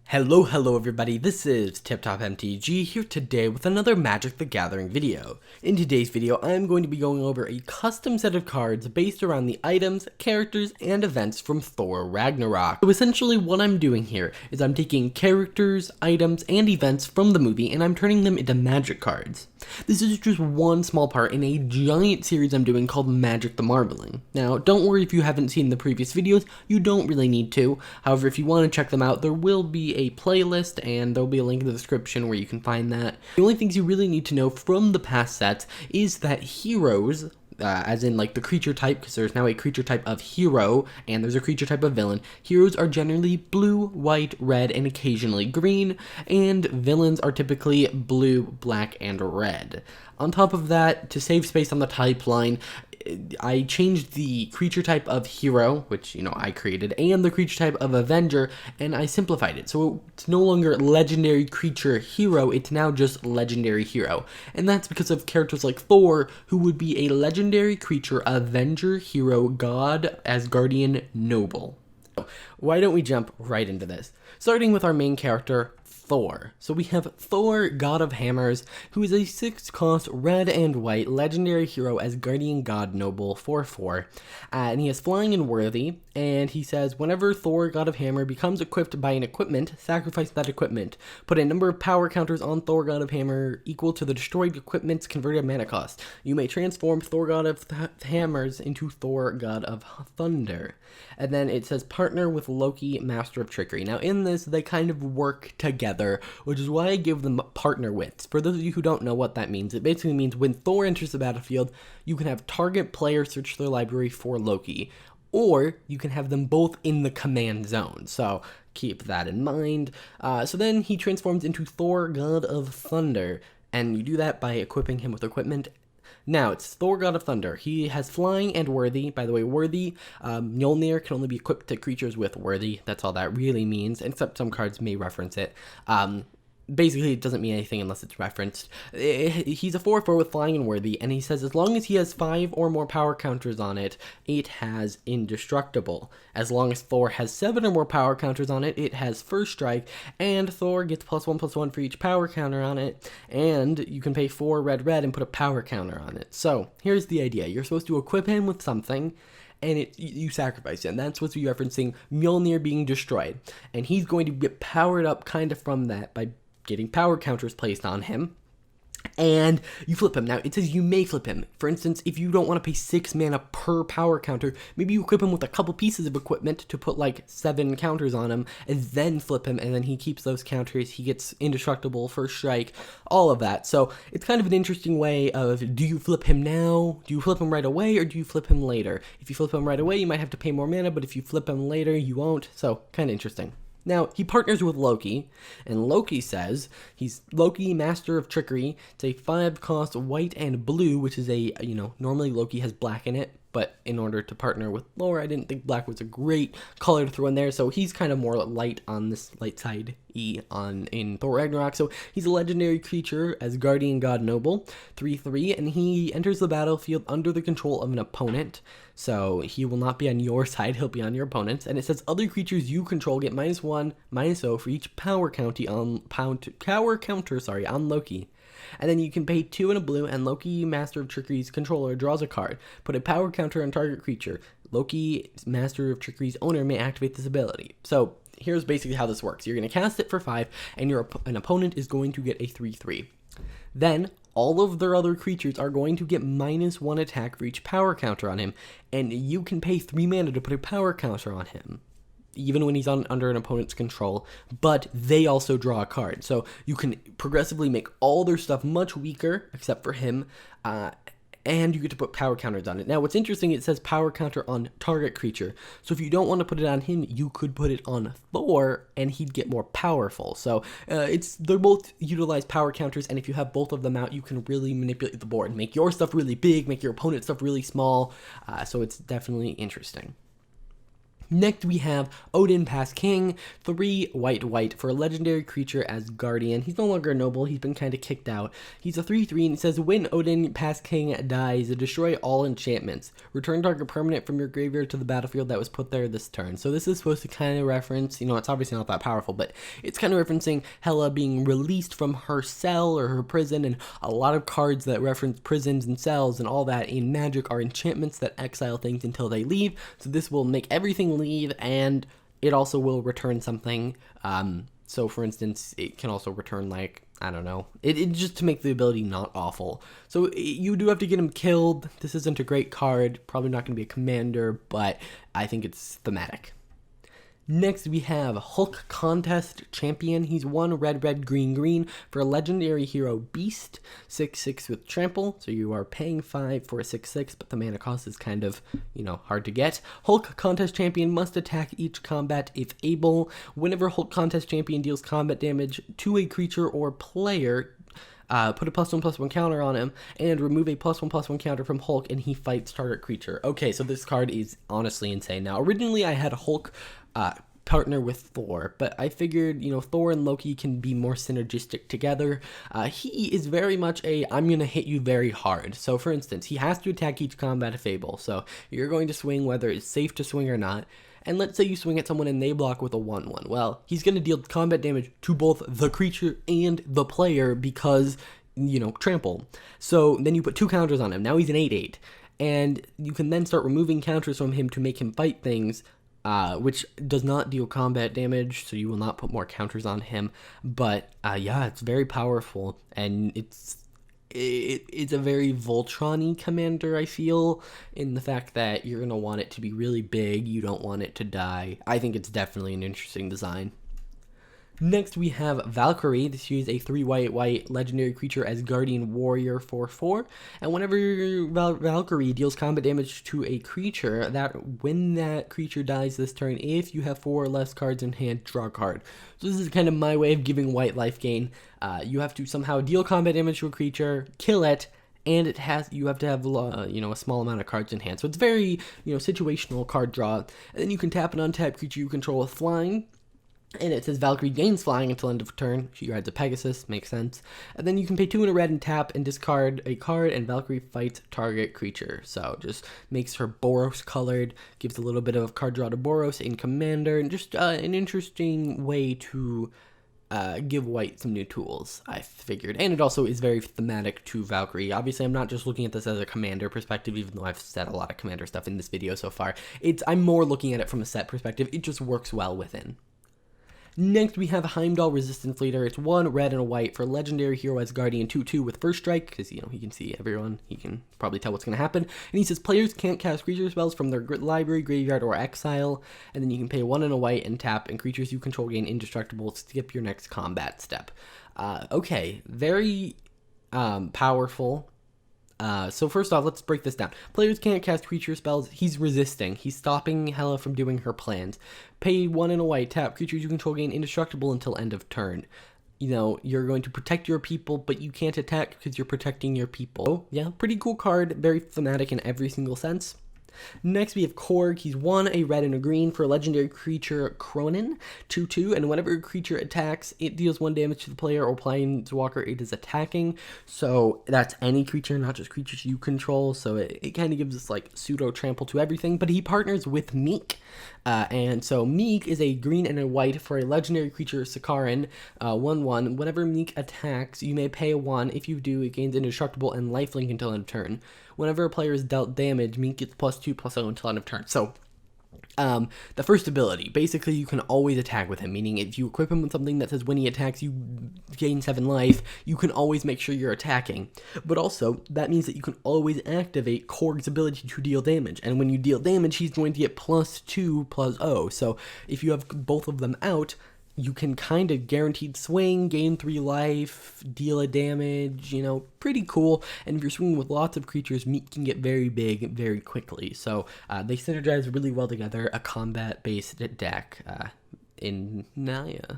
Hello everybody, this is TipTop MTG here today with another Magic the Gathering video. In today's video, I am going to be going over a custom set of cards based around the items, characters, and events from Thor Ragnarok. So essentially what I'm doing here is I'm taking characters, items, and events from the movie and I'm turning them into Magic cards. This is just one small part in a giant series I'm doing called Magic the Marbling. Now, don't worry if you haven't seen the previous videos, you don't really need to. However, if you want to check them out, there will be a playlist and there'll be a link in the description where you can find that. The only things you really need to know from the past sets is that heroes, as in like the creature type, because there's now a creature type of hero and there's a creature type of villain. Heroes are generally blue, white, red, and occasionally green, and villains are typically blue, black, and red. On top of that, to save space on the type line, I changed the creature type of hero, which, I created, and the creature type of Avenger, and I simplified it. So it's no longer legendary creature hero, it's now just legendary hero. And that's because of characters like Thor, who would be a legendary creature, Avenger, hero, god, Asgardian, noble. So why don't we jump right into this? Starting with our main character, Thor. So we have Thor, God of Hammers, who is a 6-cost red and white legendary hero as Guardian God Noble 4/4. And he has flying and worthy, and he says, whenever Thor, God of Hammer, becomes equipped by an equipment, sacrifice that equipment. Put a number of power counters on Thor, God of Hammer equal to the destroyed equipment's converted mana cost. You may transform Thor, God of Hammers into Thor, God of Thunder. And then it says, partner with Loki, Master of Trickery. Now in this, they kind of work together, which is why I give them partner wits. For those of you who don't know what that means, it basically means when Thor enters the battlefield, you can have target player search their library for Loki, or you can have them both in the command zone. So keep that in mind. So then he transforms into Thor, God of Thunder, and you do that by equipping him with equipment. Now, it's Thor, God of Thunder. He has flying and worthy. By the way, worthy, Mjolnir can only be equipped to creatures with worthy. That's all that really means, except some cards may reference it. Basically, it doesn't mean anything unless it's referenced. He's a 4/4 with flying and worthy, and he says as long as he has 5 or more power counters on it, it has indestructible. As long as Thor has 7 or more power counters on it, it has first strike, and Thor gets +1/+1 for each power counter on it, and you can pay 4 red and put a power counter on it. So, here's the idea. You're supposed to equip him with something, and you sacrifice it, and that's what's referencing Mjolnir being destroyed. And he's going to get powered up kind of from that by getting power counters placed on him, and you flip him. Now, it says you may flip him. For instance, if you don't want to pay 6 mana per power counter, maybe you equip him with a couple pieces of equipment to put like 7 counters on him, and then flip him, and then he keeps those counters, he gets indestructible, first strike, all of that. So it's kind of an interesting way of, do you flip him now, do you flip him right away, or do you flip him later? If you flip him right away, you might have to pay more mana, but if you flip him later, you won't. So kind of interesting. Now, he partners with Loki, and Loki says he's Loki, Master of Trickery. It's a 5-cost white and blue, which is a, normally Loki has black in it, but in order to partner with Thor, I didn't think black was a great color to throw in there, so he's kind of more light on this light side in Thor Ragnarok. So he's a legendary creature as Guardian God Noble, 3/3, and he enters the battlefield under the control of an opponent. So he will not be on your side, he'll be on your opponent's. And it says other creatures you control get -1, -0 for each power counter on Loki. And then you can pay 2 in a blue, and Loki, Master of Trickery's controller, draws a card. Put a power counter on target creature. Loki, Master of Trickery's owner, may activate this ability. So here's basically how this works. You're going to cast it for 5, and an opponent is going to get a 3/3. Then all of their other creatures are going to get -1 attack for each power counter on him, and you can pay 3 mana to put a power counter on him, even when he's under an opponent's control, but they also draw a card. So you can progressively make all their stuff much weaker, except for him, and you get to put power counters on it. Now, what's interesting, it says power counter on target creature. So if you don't want to put it on him, you could put it on Thor, and he'd get more powerful. So they're both utilize power counters, and if you have both of them out, you can really manipulate the board, make your stuff really big, make your opponent's stuff really small. So it's definitely interesting. Next we have Odin Pass King, 3 white for a legendary creature as Guardian. He's no longer a noble, he's been kind of kicked out. He's a 3/3 and it says when Odin Pass King dies, destroy all enchantments. Return target permanent from your graveyard to the battlefield that was put there this turn. So this is supposed to kind of reference, it's obviously not that powerful, but it's kind of referencing Hela being released from her cell or her prison, and a lot of cards that reference prisons and cells and all that in Magic are enchantments that exile things until they leave. So this will make everything leave, and it also will return something. So for instance, it can also return, like, I don't know, it just to make the ability not awful. So you do have to get him killed. This isn't a great card, probably not going to be a commander, but I think it's thematic. Next, we have Hulk Contest Champion. He's 1 red, green for a legendary hero beast, 6/6 with trample. So you are paying 5 for a 6/6, but the mana cost is kind of, hard to get. Hulk Contest Champion must attack each combat if able. Whenever Hulk Contest Champion deals combat damage to a creature or player, put a +1/+1 counter on him, and remove a +1/+1 counter from Hulk, and he fights target creature. Okay, so this card is honestly insane. Now, originally I had Hulk partner with Thor, but I figured, Thor and Loki can be more synergistic together. He is very much I'm going to hit you very hard. So, for instance, he has to attack each combat if able. So, you're going to swing whether it's safe to swing or not. And let's say you swing at someone and they block with a 1/1. Well, he's going to deal combat damage to both the creature and the player because, trample. So then you put 2 counters on him. Now he's an 8/8. And you can then start removing counters from him to make him fight things, which does not deal combat damage, so you will not put more counters on him. But yeah, it's very powerful, and it's a very Voltron-y commander, I feel, in the fact that you're going to want it to be really big, you don't want it to die. I think it's definitely an interesting design. Next, we have Valkyrie. This is a 3 white legendary creature as Guardian Warrior 4/4. And whenever Valkyrie deals combat damage to a creature, when that creature dies this turn, if you have 4 or less cards in hand, draw a card. So this is kind of my way of giving white life gain. You have to somehow deal combat damage to a creature, kill it, and you have to have a small amount of cards in hand. So it's very situational card draw. And then you can tap an untapped creature you control with flying. And it says Valkyrie gains flying until end of turn. She rides a Pegasus, makes sense. And then you can pay 2 in a red and tap and discard a card, and Valkyrie fights target creature. So just makes her Boros colored, gives a little bit of card draw to Boros in Commander, and just an interesting way to give white some new tools, I figured. And it also is very thematic to Valkyrie. Obviously, I'm not just looking at this as a commander perspective, even though I've said a lot of commander stuff in this video so far. I'm more looking at it from a set perspective. It just works well within. Next, we have Heimdall Resistance Leader. It's 1 red and a white for legendary hero as Guardian 2/2 with first strike, because, he can see everyone. He can probably tell what's going to happen. And he says players can't cast creature spells from their library, graveyard, or exile. And then you can pay 1 and a white and tap, and creatures you control gain indestructible. Skip your next combat step. Okay, very powerful. So first off, let's break this down. Players can't cast creature spells. He's resisting. He's stopping Hela from doing her plans. Pay 1 and a white, tap. Creatures you control gain indestructible until end of turn. You're going to protect your people, but you can't attack because you're protecting your people. Oh, yeah, pretty cool card. Very thematic in every single sense. Next, we have Korg. He's 1 a red and a green for a legendary creature Cronin, 2/2, and whenever a creature attacks, it deals 1 damage to the player or planeswalker it is attacking. So that's any creature, not just creatures you control. So it kind of gives us like pseudo trample to everything. But he partners with Meek, and so Meek is a green and a white for a legendary creature Sakaran, 1/1. Whenever Meek attacks, you may pay 1. If you do, it gains indestructible and lifelink until end of turn. Whenever a player is dealt damage, Meek gets +2/+0 until end of turn. So, the first ability, basically you can always attack with him, meaning if you equip him with something that says when he attacks you gain 7 life, you can always make sure you're attacking. But also, that means that you can always activate Korg's ability to deal damage, and when you deal damage, he's going to get +2/+0. So, if you have both of them out, you can kind of guaranteed swing, gain 3 life, deal a damage, pretty cool. And if you're swinging with lots of creatures, Meat can get very big very quickly. So they synergize really well together, a combat-based deck in Naya.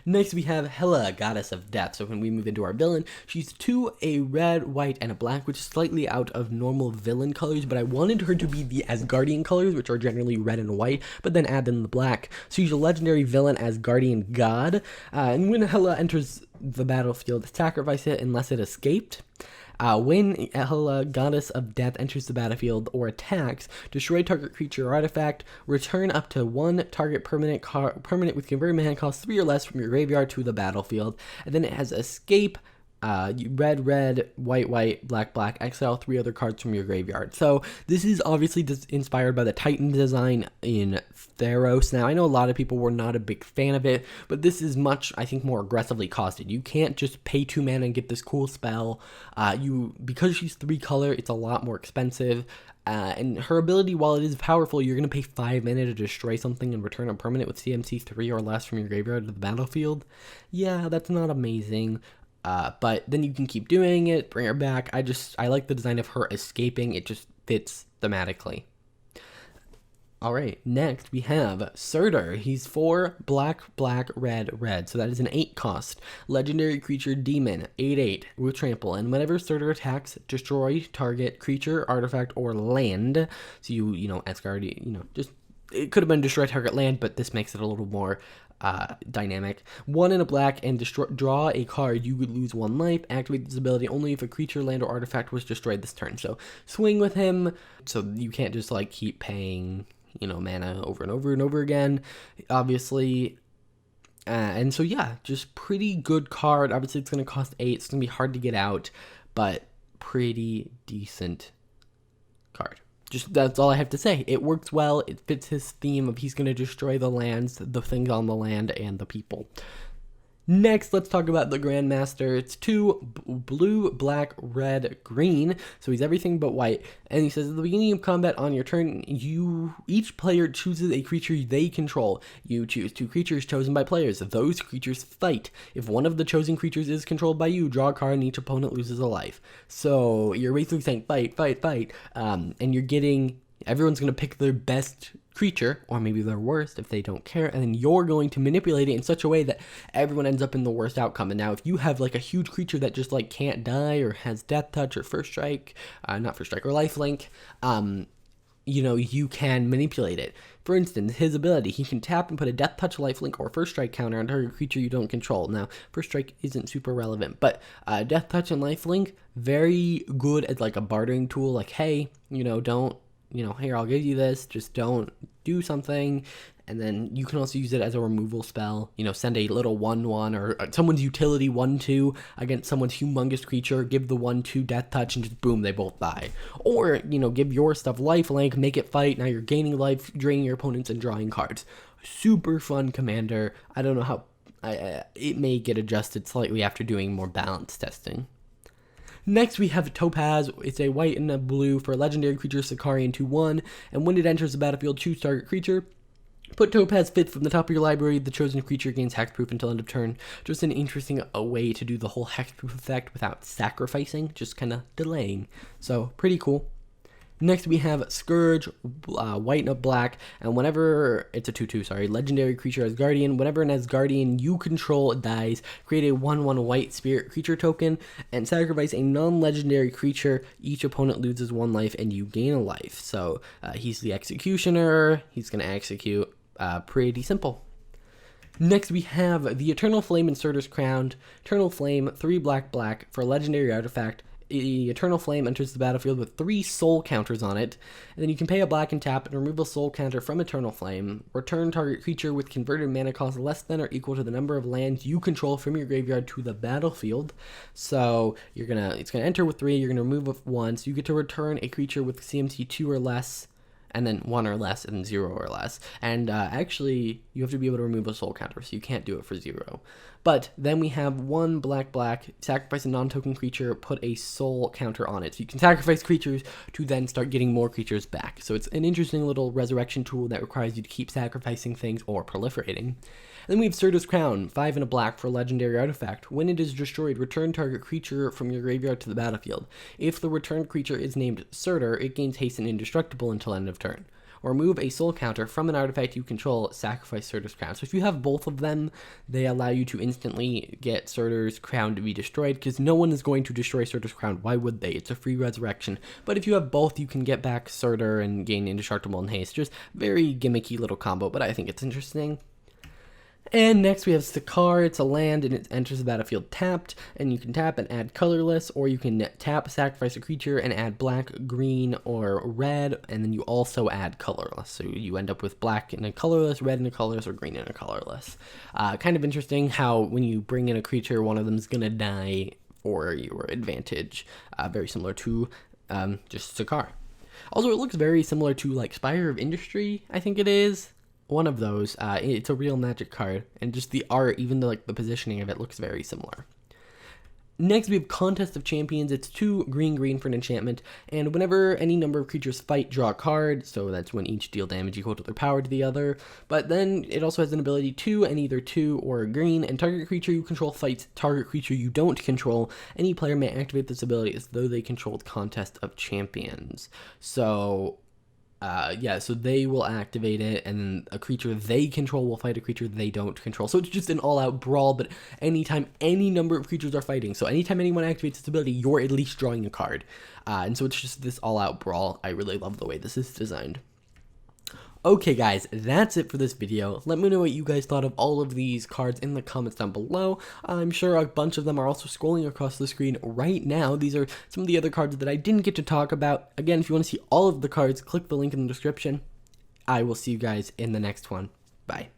Next we have Hela, Goddess of Death. So when we move into our villain, she's 2, a red, white, and a black, which is slightly out of normal villain colors, but I wanted her to be the Asgardian colors, which are generally red and white, but then add in the black. So she's a legendary villain, Asgardian god, and when Hela enters the battlefield, sacrifice it unless it escaped. When Hela, Goddess of Death, enters the battlefield or attacks, destroy target creature or artifact, return up to 1 target permanent with converted mana cost 3 or less from your graveyard to the battlefield, and then it has escape, red, red, white, white, black, black, exile 3 other cards from your graveyard. So this is obviously inspired by the Titan design in Theros. Now, I know a lot of people were not a big fan of it, but this is much, I think, more aggressively costed. You can't just pay 2 mana and get this cool spell. Because she's 3 color, it's a lot more expensive. And her ability, while it is powerful, you're going to pay 5 mana to destroy something and return a permanent with CMC 3 or less from your graveyard to the battlefield. Yeah, that's not amazing. But then you can keep doing it, bring her back. I like the design of her escaping. It just fits thematically. Alright, next we have Certa. He's 4 black, black, red, red. So that is an 8 cost. Legendary creature demon, 8/8 with trample. And whenever Certa attacks, destroy target creature, artifact, or land. So Asgardian, just it could have been destroy target land, but this makes it a little more dynamic. 1 in a black and draw a card. You would lose 1 life. Activate this ability only if a creature, land, or artifact was destroyed this turn. So swing with him. So you can't just like keep paying, mana over and over and over again, obviously. And so yeah, just pretty good card. Obviously it's going to cost 8. It's going to be hard to get out, but pretty decent card. Just that's all I have to say. It works well. It fits his theme of he's going to destroy the lands, the things on the land, and the people. Next, let's talk about the Grandmaster. It's 2 blue, black, red, green. So he's everything but white. And he says, at the beginning of combat on your turn, each player chooses a creature they control. You choose 2 creatures chosen by players. Those creatures fight. If one of the chosen creatures is controlled by you, draw a card and each opponent loses a life. So you're basically saying fight, fight, fight. And you're getting, everyone's going to pick their best creature, or maybe their worst if they don't care, and then you're going to manipulate it in such a way that everyone ends up in the worst outcome. And now if you have like a huge creature that just like can't die or has death touch or first strike, or lifelink, you can manipulate it. For instance, his ability, he can tap and put a death touch, lifelink, or first strike counter on target creature you don't control. Now, first strike isn't super relevant, but death touch and lifelink, very good as like a bartering tool. Like, hey, don't, here, I'll give you this, just don't do something. And then you can also use it as a removal spell, send a little 1/1 or someone's utility 1/2 against someone's humongous creature, give the 1/2 death touch, and just boom, they both die. Or, give your stuff lifelink, make it fight, now you're gaining life, draining your opponents, and drawing cards. Super fun commander. I don't know how, it may get adjusted slightly after doing more balance testing. Next, we have Topaz. It's a white and a blue for a legendary creature, Sicarian 2/1, and when it enters the battlefield, choose target creature. Put Topaz 5th from the top of your library. The chosen creature gains hexproof until end of turn. Just an interesting way to do the whole hexproof effect without sacrificing, just kind of delaying. So, pretty cool. Next, we have Scourge, white and a black, and whenever, it's a 2/2, legendary creature Asgardian. Whenever an Asgardian you control dies, create a 1/1 white spirit creature token, and sacrifice a non-legendary creature. Each opponent loses 1 life, and you gain a life. So, he's the executioner, he's going to execute, pretty simple. Next, we have the Eternal Flame in Certa's Crown. Eternal Flame, 3 black, black, for a legendary artifact. The Eternal Flame enters the battlefield with 3 soul counters on it, and then you can pay a black and tap and remove a soul counter from Eternal Flame. Return target creature with converted mana cost less than or equal to the number of lands you control from your graveyard to the battlefield. So it's gonna enter with 3. You're gonna remove 1, so you get to return a creature with CMC 2 or less, and then 1 or less, and 0 or less. And actually, you have to be able to remove a soul counter, so you can't do it for 0. But then we have 1 black, black, sacrifice a non-token creature, put a soul counter on it. So you can sacrifice creatures to then start getting more creatures back. So it's an interesting little resurrection tool that requires you to keep sacrificing things or proliferating. And then we have Certa's Crown, 5 and a black for a legendary artifact. When it is destroyed, return target creature from your graveyard to the battlefield. If the returned creature is named Certa, it gains haste and indestructible until end of turn. or move a soul counter from an artifact you control, sacrifice Certa's crown. So if you have both of them, they allow you to instantly get Certa's crown to be destroyed, because no one is going to destroy Certa's crown. Why would they? It's a free resurrection. But if you have both, you can get back Certa and gain indestructible and haste. Just very gimmicky little combo, but I think it's interesting. And next we have Scourge. It's a land and it enters the battlefield tapped, and you can tap and add colorless, or you can tap, sacrifice a creature, and add black, green, or red, and then you also add colorless. So you end up with black in a colorless, red in a colorless, or green in a colorless. Kind of interesting how when you bring in a creature, one of them is going to die for your advantage. Very similar to just Scourge. Also, it looks very similar to like Spire of Industry, I think it is. One of those. It's a real Magic card, and just the art, even the positioning of it, looks very similar. Next, we have Contest of Champions. It's 2 green for an enchantment, and whenever any number of creatures fight, draw a card, so that's when each deal damage equal to their power to the other. But then it also has an ability 2 and either 2 or green, and target creature you control fights target creature you don't control. Any player may activate this ability as though they controlled Contest of Champions. So so they will activate it, and then a creature they control will fight a creature they don't control. So it's just an all-out brawl, but anytime any number of creatures are fighting, so anytime anyone activates this ability, you're at least drawing a card. And so it's just this all-out brawl. I really love the way this is designed. Okay guys, that's it for this video. Let me know what you guys thought of all of these cards in the comments down below. I'm sure a bunch of them are also scrolling across the screen right now. These are some of the other cards that I didn't get to talk about. Again, if you want to see all of the cards, click the link in the description. I will see you guys in the next one. Bye.